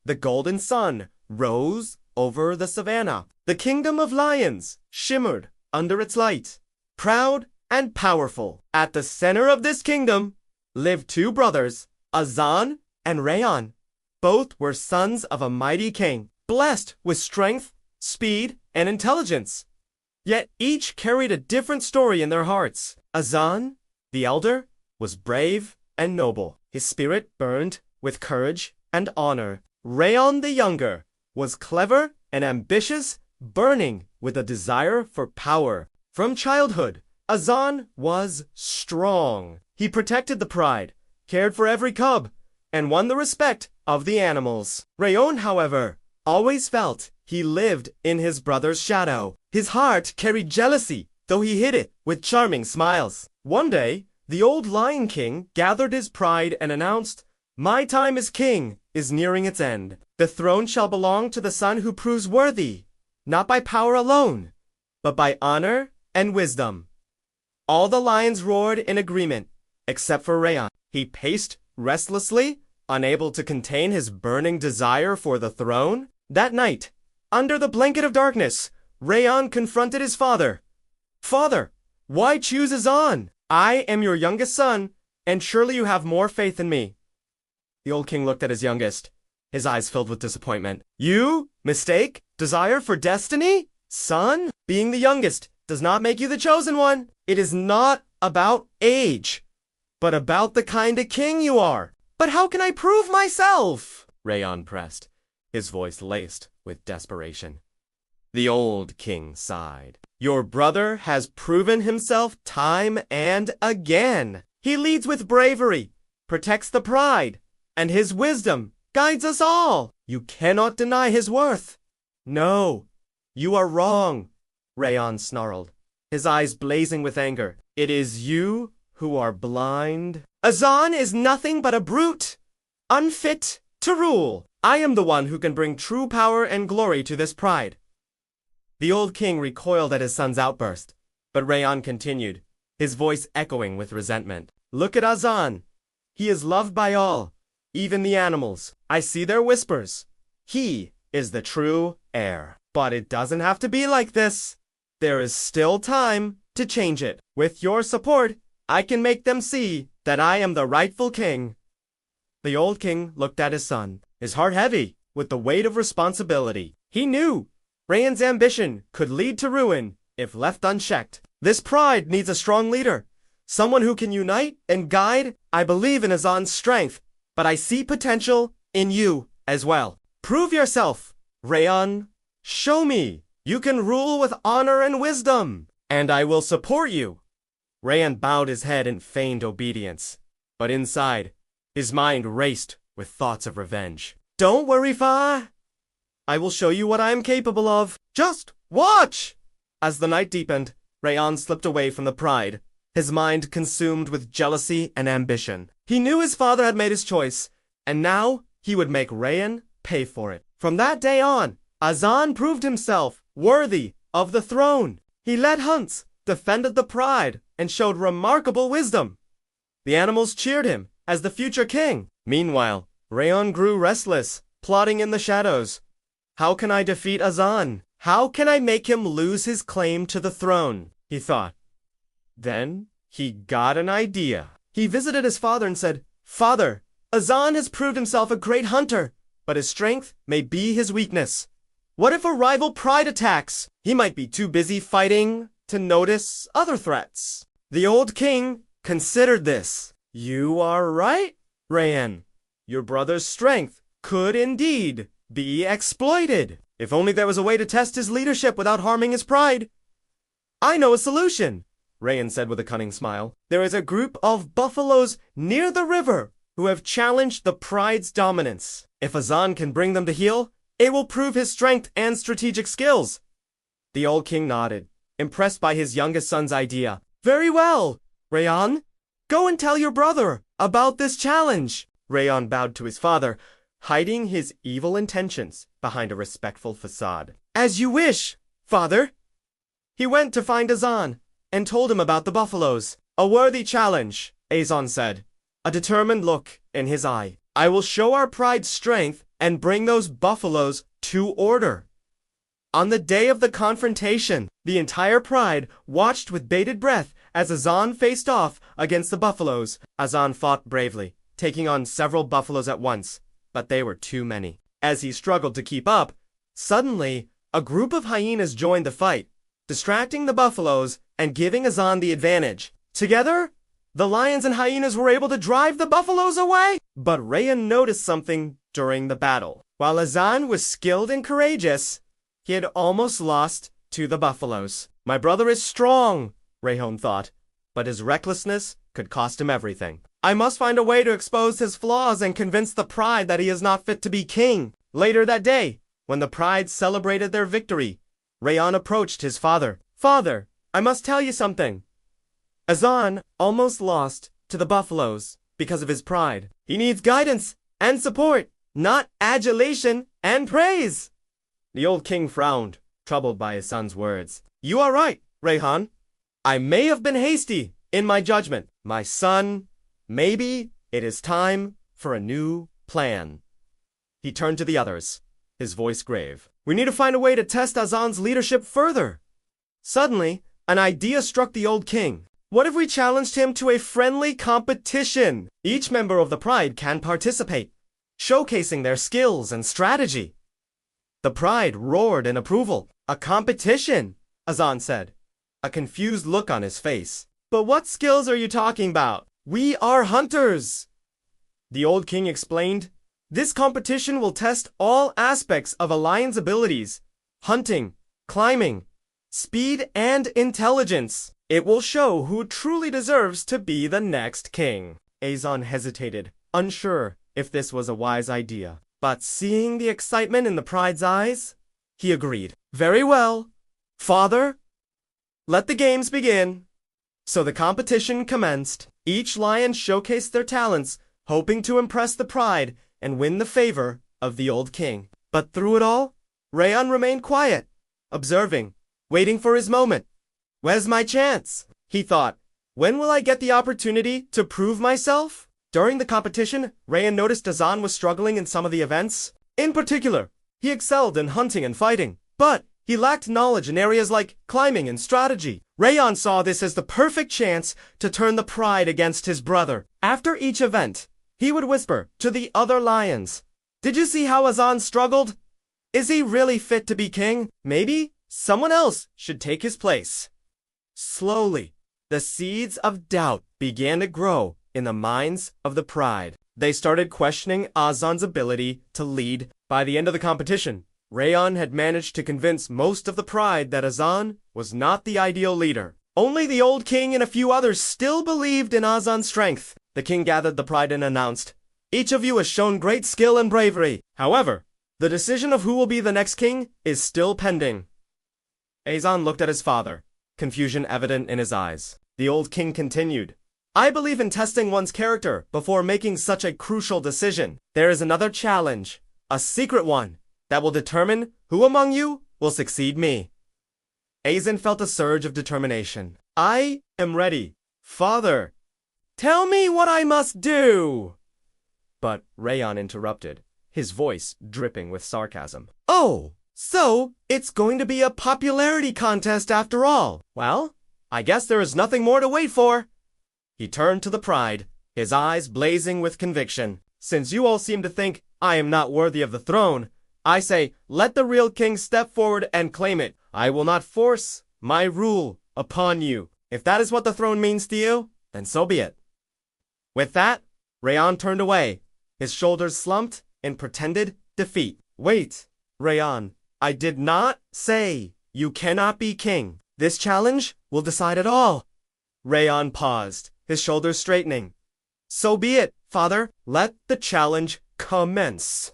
the golden sun rose over the savannah. The kingdom of lions shimmered under its light, proud and powerful. At the center of this kingdom lived two brothers, Azaan and Rayan. Both were sons of a mighty king, blessed with strength, speed, and intelligence. Yet each carried a different story in their hearts. Azaan, the elder, was brave and noble. His spirit burned with courage and honor. Rayan, the younger, was clever and ambitious, burning with a desire for power. From childhood, Azaan was strong. He protected the pride, cared for every cub, and won the respect of the animals. Rayan, however, always felt he lived in his brother's shadow. His heart carried jealousy, though he hid it with charming smiles. One day, the old Lion King gathered his pride and announced, "My time as king is nearing its end. The throne shall belong to the son who proves worthy, not by power alone, but by honor and wisdom." All the lions roared in agreement, except for Rayan. He paced restlessly, unable to contain his burning desire for the throne. That night, under the blanket of darkness, Rayan confronted his father. "Father, why choose Azaan? I am your youngest son, and surely you have more faith in me." The old king looked at his youngest, his eyes filled with disappointment. "You mistake desire for destiny? Son, being the youngest does not make you the chosen one. It is not about age, but about the kind of king you are." "But how can I prove myself?" Rayan pressed, his voice laced with desperation. The old king sighed. "Your brother has proven himself time and again. He leads with bravery, protects the pride, and his wisdom guides us all. You cannot deny his worth." "No, you are wrong," Rayan snarled, his eyes blazing with anger. "It is you who are blind. Azaan is nothing but a brute, unfit to rule. I am the one who can bring true power and glory to this pride." The old king recoiled at his son's outburst, but Rayan continued, his voice echoing with resentment. "Look at Azaan. He is loved by all, even the animals. I see their whispers. He is the true heir. But it doesn't have to be like this. There is still time to change it. With your support, I can make them see that I am the rightful king." The old king looked at his son, his heart heavy with the weight of responsibility. He knew Rayan's ambition could lead to ruin if left unchecked. This pride needs a strong leader, someone who can unite and guide. "I believe in Azaan's strength, but I see potential in you as well. Prove yourself, Rayan. Show me you can rule with honor and wisdom, and I will support you." Rayan bowed his head in feigned obedience, but inside, his mind raced with thoughts of revenge. "Don't worry, Fa. I will show you what I am capable of. Just watch!" As the night deepened, Rayan slipped away from the pride, his mind consumed with jealousy and ambition. He knew his father had made his choice, and now he would make Rayan pay for it. From that day on, Azaan proved himself worthy of the throne. He led hunts, defended the pride, and showed remarkable wisdom. The animals cheered him as the future king. Meanwhile, Rayan grew restless, plotting in the shadows. "How can I defeat Azaan? How can I make him lose his claim to the throne?" he thought. Then he got an idea. He visited his father and said, "Father, Azaan has proved himself a great hunter, but his strength may be his weakness. What if a rival pride attacks? He might be too busy fighting to notice other threats." The old king considered this. "You are right, Rayan. Your brother's strength could indeed be exploited. If only there was a way to test his leadership without harming his pride." "I know a solution," Rayan said with a cunning smile. "There is a group of buffaloes near the river who have challenged the pride's dominance. If Azaan can bring them to heel, it will prove his strength and strategic skills." The old king nodded, impressed by his youngest son's idea. "Very well, Rayan. Go and tell your brother about this challenge." Rayan bowed to his father, hiding his evil intentions behind a respectful facade. "As you wish, father." He went to find Azaan and told him about the buffaloes. "A worthy challenge," Azaan said, a determined look in his eye. I will show our pride's strength and bring those buffaloes to order. On the day of the confrontation, the entire pride watched with bated breath as Azaan faced off against the buffaloes. Azaan fought bravely, taking on several buffaloes at once, but they were too many. As he struggled to keep up, suddenly, a group of hyenas joined the fight, distracting the buffaloes and giving Azaan the advantage. Together, the lions and hyenas were able to drive the buffaloes away. But Rayan noticed something during the battle. While Azaan was skilled and courageous, he had almost lost to the buffaloes. My brother is strong, Rayan thought, but his recklessness could cost him everything. I must find a way to expose his flaws and convince the pride that he is not fit to be king. Later that day, when the pride celebrated their victory, Rayan approached his father. Father, I must tell you something. Azaan almost lost to the buffaloes because of his pride. He needs guidance and support, not adulation and praise. The old king frowned, troubled by his son's words. You are right, Rayan. I may have been hasty in my judgment. My son, maybe it is time for a new plan. He turned to the others, his voice grave. We need to find a way to test Azaan's leadership further. Suddenly, an idea struck the old king. What if we challenged him to a friendly competition? Each member of the pride can participate, showcasing their skills and strategy. The pride roared in approval. A competition, Azaan said, a confused look on his face. But what skills are you talking about? We are hunters. The old king explained. This competition will test all aspects of a lion's abilities: hunting, climbing, speed, and intelligence. It will show who truly deserves to be the next king. Azaan hesitated, unsure if this was a wise idea. But seeing the excitement in the pride's eyes, he agreed. Very well, father. Let the games begin. So the competition commenced. Each lion showcased their talents, hoping to impress the pride and win the favor of the old king. But through it all, Rayan remained quiet, observing, waiting for his moment. Where's my chance? He thought. When will I get the opportunity to prove myself? During the competition, Rayan noticed Azaan was struggling in some of the events. In particular, he excelled in hunting and fighting, but he lacked knowledge in areas like climbing and strategy. Rayan saw this as the perfect chance to turn the pride against his brother. After each event, he would whisper to the other lions, "Did you see how Azaan struggled? Is he really fit to be king? Maybe someone else should take his place." Slowly, the seeds of doubt began to grow in the minds of the pride. They started questioning Azaan's ability to lead. By the end of the competition, Rayan had managed to convince most of the pride that Azaan was not the ideal leader. Only the old king and a few others still believed in Azaan's strength. The king gathered the pride and announced, "Each of you has shown great skill and bravery. However, the decision of who will be the next king is still pending." Azaan looked at his father, confusion evident in his eyes. The old king continued, "I believe in testing one's character before making such a crucial decision. There is another challenge, a secret one, that will determine who among you will succeed me." Azaan felt a surge of determination. "I am ready, father. Tell me what I must do." But Rayan interrupted, his voice dripping with sarcasm. "Oh, so it's going to be a popularity contest after all. Well, I guess there is nothing more to wait for." He turned to the pride, his eyes blazing with conviction. "Since you all seem to think I am not worthy of the throne, I say let the real king step forward and claim it. I will not force my rule upon you. If that is what the throne means to you, then so be it." With that, Rayan turned away, his shoulders slumped in pretended defeat. "Wait, Rayan, I did not say you cannot be king. This challenge will decide it all." Rayan paused, his shoulders straightening. "So be it, father. Let the challenge commence."